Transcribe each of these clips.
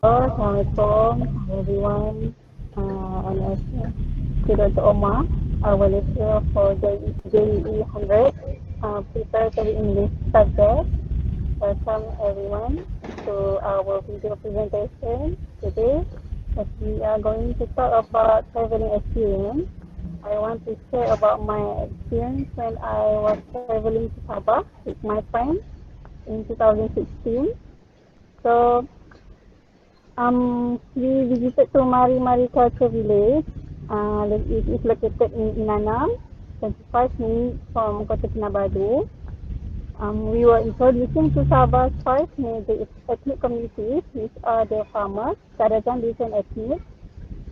Assalamualaikum everyone. I'm Dr. Omar, our lecturer for JEE 100, Preparatory English subject. Welcome everyone to our video presentation today. As we are going to talk about traveling experience, I want to share about my experience when I was traveling to Sabah with my friends in 2016. So, we visited to Mari Culture Village. It is located in Inanam, 25 minutes from Kota Kinabalu. We were introducing to Sabah's five major ethnic communities, which are the farmers, Karajan Different ethnic,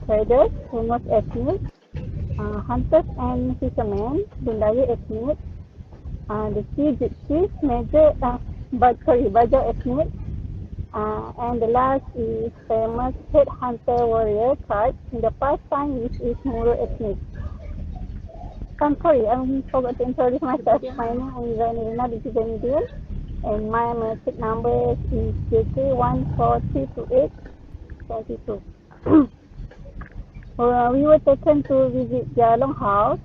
traders, Humus ethnic, hunters and fishermen, Bundaya ethnic, the sea gypsies, major, Bajau ethnic, and the last is famous headhunter warrior tribe in the past time, which is Moro ethnic. I'm sorry, I forgot to introduce myself. My name is Zainirina binti Zainuddin, and my matric number is JK1432822. We were taken to visit their longhouse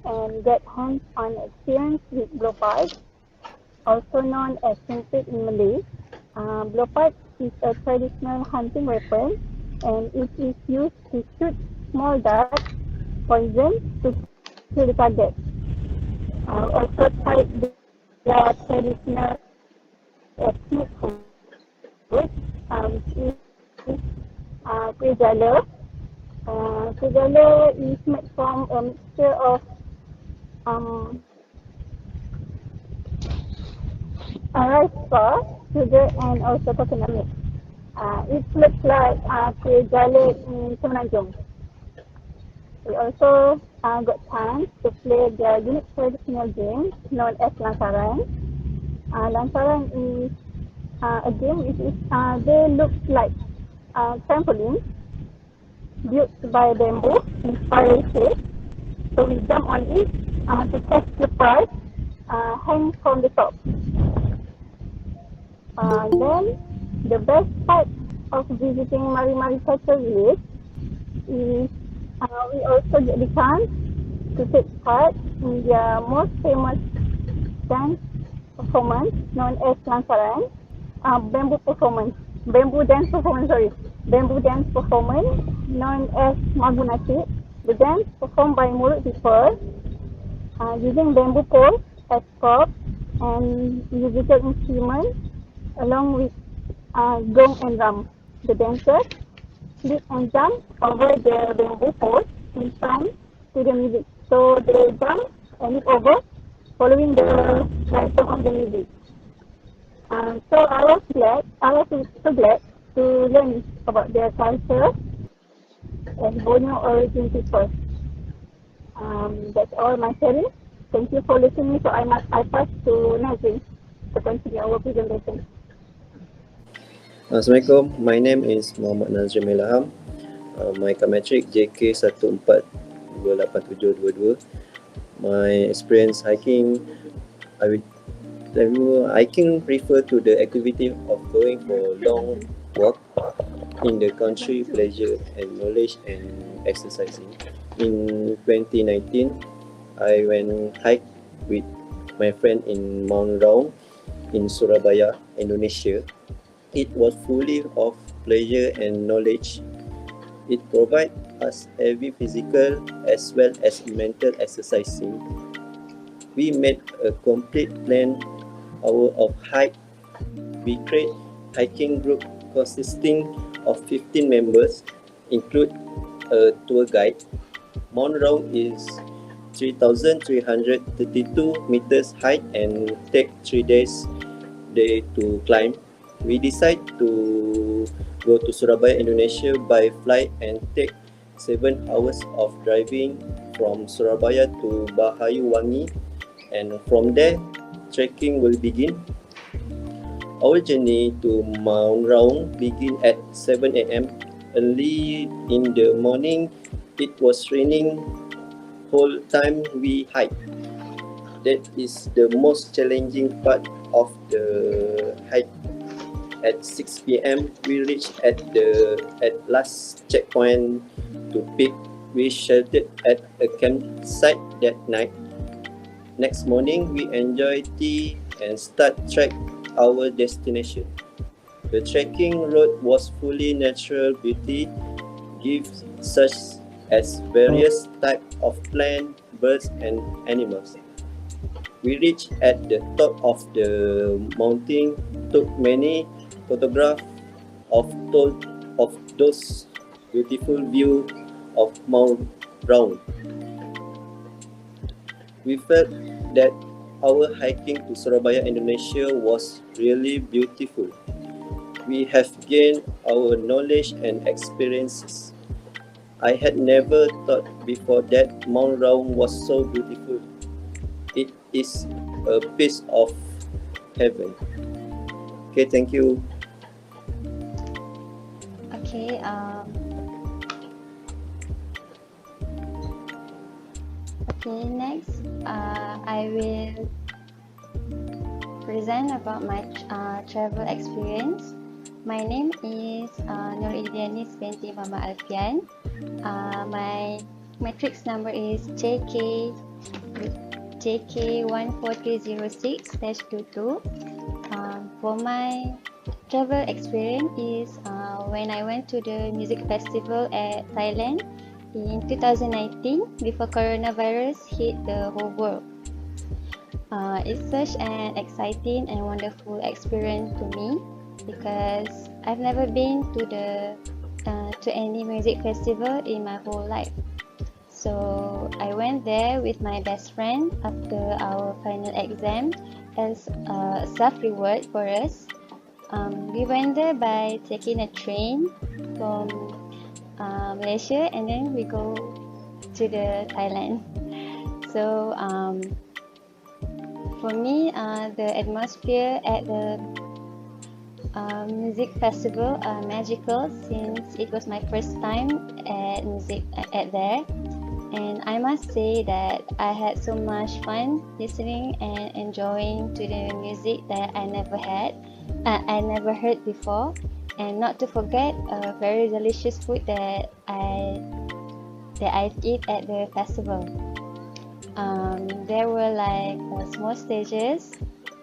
and get hands-on experience with blowpipe, also known as sempit in Malay. Blowpipe is a traditional hunting weapon, and it is used to shoot small darts, poison, to kill the target. Also tried their traditional ethnic food, which is kuih jala. Kuih jala is made from a mixture of rice flour, sugar, and also coconut milk. It looks like kuih jala in Semenanjung. We also got chance to play the unique traditional game known as lantaran. Lantaran is a game which is they look like trampoline built by bamboo in spiral shape. So we jump on it to catch the prize hang from the top. Then the best part of visiting Mari Culture Village is we also get the chance to take part in their most famous dance performance known as lantaran, bamboo dance performance known as magunati. The dance performed by Murid people using bamboo poles as props and musical instruments along with gong and drum. The dancers slip and jump over the bamboo poles in time to the music. So they jump and leap over following the rhythm of the music. So I was so glad to learn about their culture and Borneo origin people. That's all my sharing. Thank you for listening. So I pass to Nazrin to continue our presentation. Assalamualaikum, my name is Muhammad Nazri Melaham. My metric JK14288722. My experience hiking, hiking refer to the activity of going for long walk in the country, pleasure and knowledge and exercising. In 2019, I went hike with my friend in Mount Raung in Surabaya, Indonesia. It was fully of pleasure and knowledge. It provides us heavy physical as well as mental exercising. We made a complete plan of hike. We create hiking group consisting of 15 members, include a tour guide. Mount Raung is 3,332 meters height and take 3 days to climb. We decide to go to Surabaya, Indonesia by flight and take 7 hours of driving from Surabaya to Bahayuwangi, and from there, trekking will begin. Our journey to Mount Raung began at 7 a.m. Early in the morning, it was raining whole time we hiked. That is the most challenging part of the hike. at 6 p.m. we reached at last checkpoint to pick. We sheltered at a campsite that night. Next morning, we enjoy tea and start track our destination. The trekking route was fully natural beauty, gives such as various types of plants, birds, and animals. We reached at the top of the mountain, took many photographs of those beautiful view of Mount Brown. We felt that our hiking to Surabaya, Indonesia was really beautiful. We have gained our knowledge and experiences. I had never thought before that Mount Raung was so beautiful. It is a piece of heaven. Okay, thank you. Okay, next, I will present about my travel experience. My name is Nuridianis binti Mama Alfian. My matrix number is JK14306-22. For my travel experience is when I went to the music festival at Thailand in 2019 before coronavirus hit the whole world. It's such an exciting and wonderful experience to me because I've never been to any music festival in my whole life. So I went there with my best friend after our final exam as a self-reward for us. We went there by taking a train from Malaysia and then we go to the Thailand. So for me, the atmosphere at the music festival are magical since it was my first time at music at there. And I must say that I had so much fun listening and enjoying to the music that I never heard before. And not to forget a very delicious food that I eat at the festival. There were like small stages,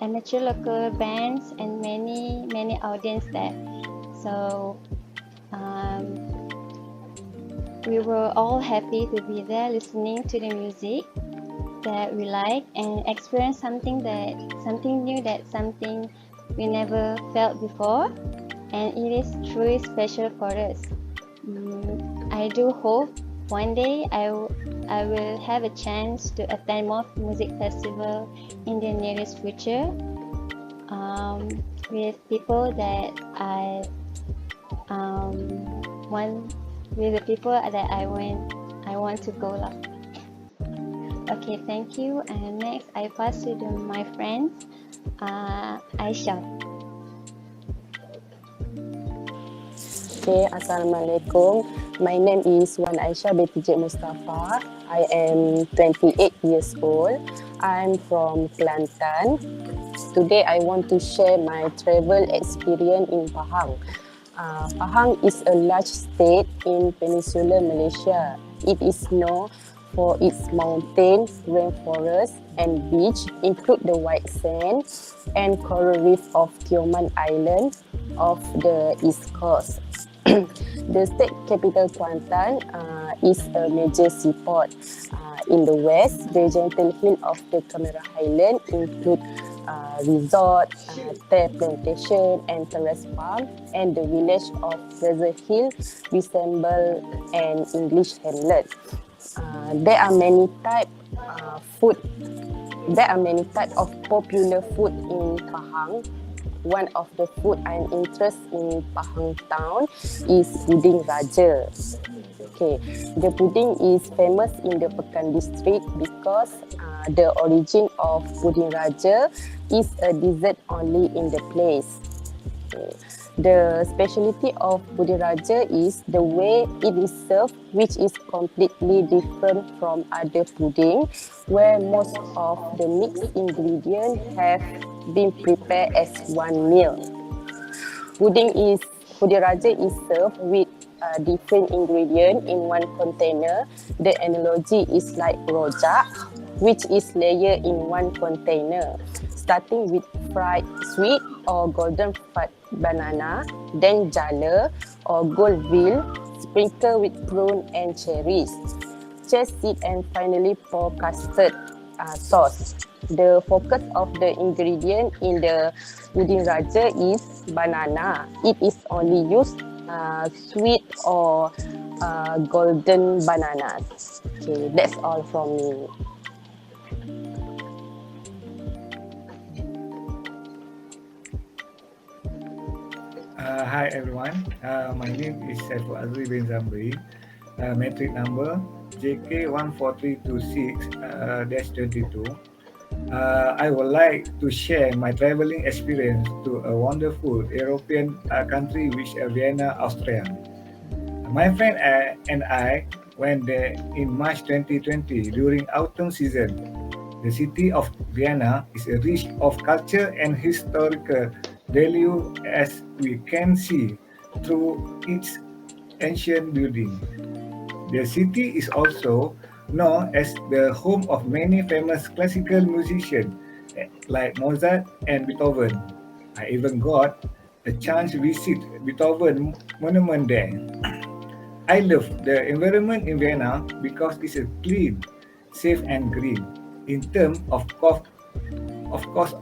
amateur local bands, and many audience there. So we were all happy to be there listening to the music that we like and experience something new, something we never felt before, and it is truly special for us. I do hope one day I will have a chance to attend more music festival in the nearest future with people that I want to go lah. Okay, thank you. And next, I pass to my friend Aisyah. Okay, Assalamualaikum. My name is Wan Aisyah binti J Mustafa. I am 28 years old. I'm from Kelantan. Today, I want to share my travel experience in Pahang. Pahang is a large state in peninsular Malaysia. It is known for its mountains, rainforest, and beach, include the white sand and coral reef of Tioman Island of the east coast. The state capital Kuantan is a major seaport. In the west, the gentle hill of the Camera Highland include resort, tea plantation, and terrace farm, and the village of Fraser Hill resemble an English hamlet. There are many type of popular food in Pahang. One of the food I'm interested in Pahang town is pudding raja. Okay, the pudding is famous in the Pekan district because the origin of pudding raja is a dessert only in the place. Okay. The specialty of pudding raja is the way it is served, which is completely different from other pudding, where most of the mixed ingredients have been prepared as one meal. Puding raja is served with different ingredient in one container. The analogy is like rojak, which is layered in one container, starting with fried sweet or golden fried banana, then jala or gold veal, sprinkle with prune and cherries, chest seed, and finally pour custard sauce. The focus of the ingredient in the puding raja is banana. It is only used sweet or golden bananas. Okay, that's all from me. Hi everyone, my name is Saiful Azri bin Zamri, metric number JK14326-22. I would like to share my traveling experience to a wonderful European country, which is Vienna, Austria. My friend and I went there in March 2020 during autumn season. The city of Vienna is rich of culture and historical value, as we can see through its ancient building. The city is also known as the home of many famous classical musicians like Mozart and Beethoven. I even got a chance to visit Beethoven monument there. I love the environment in Vienna because it's clean, safe and green. In terms of cost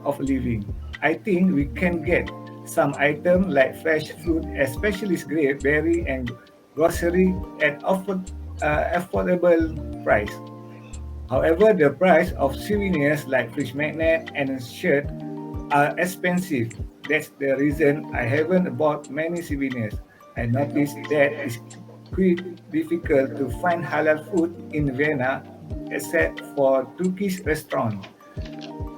of living, I think we can get some items like fresh fruit, especially grape, berry, and grocery at affordable price. However, the price of souvenirs like fridge magnet and shirt are expensive. That's the reason I haven't bought many souvenirs. I noticed that it's quite difficult to find halal food in Vienna except for Turkish restaurants.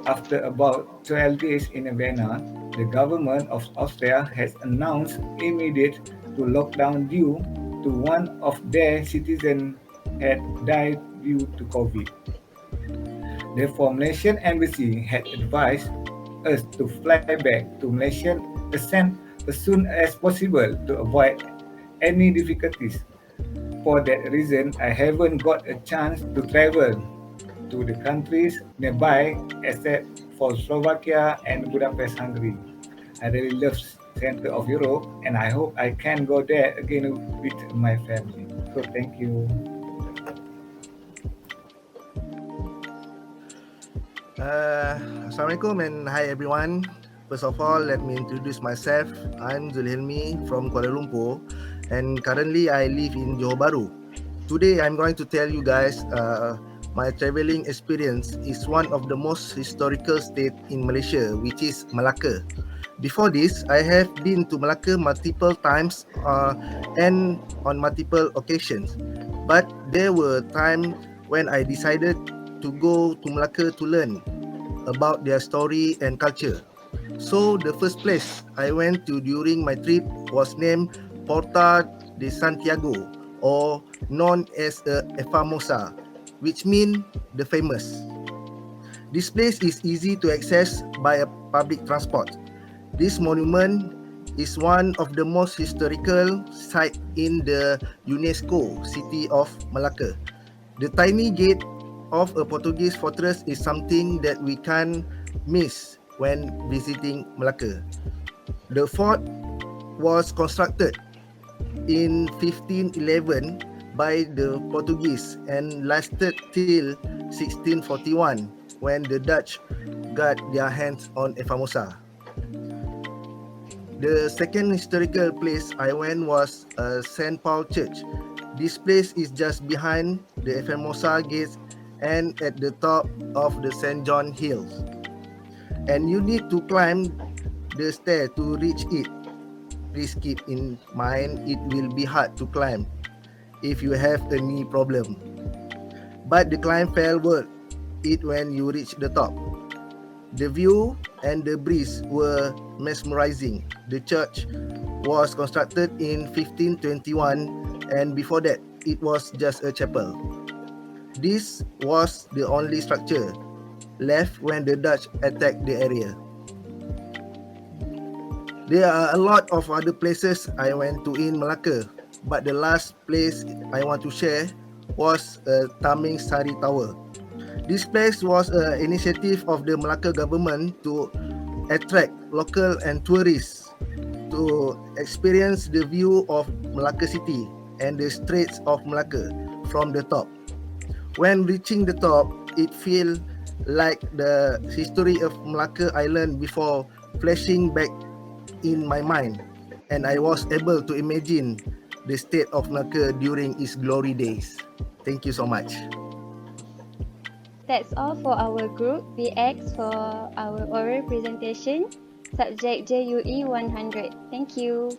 After about 12 days in Vienna, the government of Austria has announced immediate to lockdown due to one of their citizens had died due to COVID. Therefore, Malaysian embassy had advised us to fly back to Malaysia as soon as possible to avoid any difficulties. For that reason, I haven't got a chance to travel to the countries nearby except for Slovakia and Budapest, Hungary. I really love center of Europe and I hope I can go there again with my family. So thank you. Assalamualaikum and hi everyone. First of all, let me introduce myself. I'm Zulhilmi from Kuala Lumpur and currently I live in Johor Bahru. Today I'm going to tell you guys my traveling experience is one of the most historical state in Malaysia, which is Malacca. Before this, I have been to Malacca multiple times and on multiple occasions. But there were times when I decided to go to Malacca to learn about their story and culture. So the first place I went to during my trip was named Porta de Santiago, or known as Famosa, which means the famous. This place is easy to access by a public transport. This monument is one of the most historical sites in the UNESCO city of Malacca. The tiny gate of a Portuguese fortress is something that we can't miss when visiting Malacca. The fort was constructed in 1511 by the Portuguese and lasted till 1641 when the Dutch got their hands on Famosa. The second historical place I went was St. Paul Church. This place is just behind the Famosa gates and at the top of the St. John Hills. And you need to climb the stair to reach it. Please keep in mind it will be hard to climb if you have a knee problem. But the climb felt worth it when you reach the top. The view and the breeze were mesmerizing. The church was constructed in 1521 and before that it was just a chapel. This was the only structure left when the Dutch attacked the area. There are a lot of other places I went to in Malacca, but the last place I want to share was Taming Sari Tower. This place was an initiative of the Malacca government to attract local and tourists to experience the view of Malacca City and the Straits of Malacca from the top. When reaching the top, it feels like the history of Malacca Island before flashing back in my mind, and I was able to imagine the state of Malacca during its glory days. Thank you so much. That's all for our group. We asked for our oral presentation, subject JUE 100. Thank you.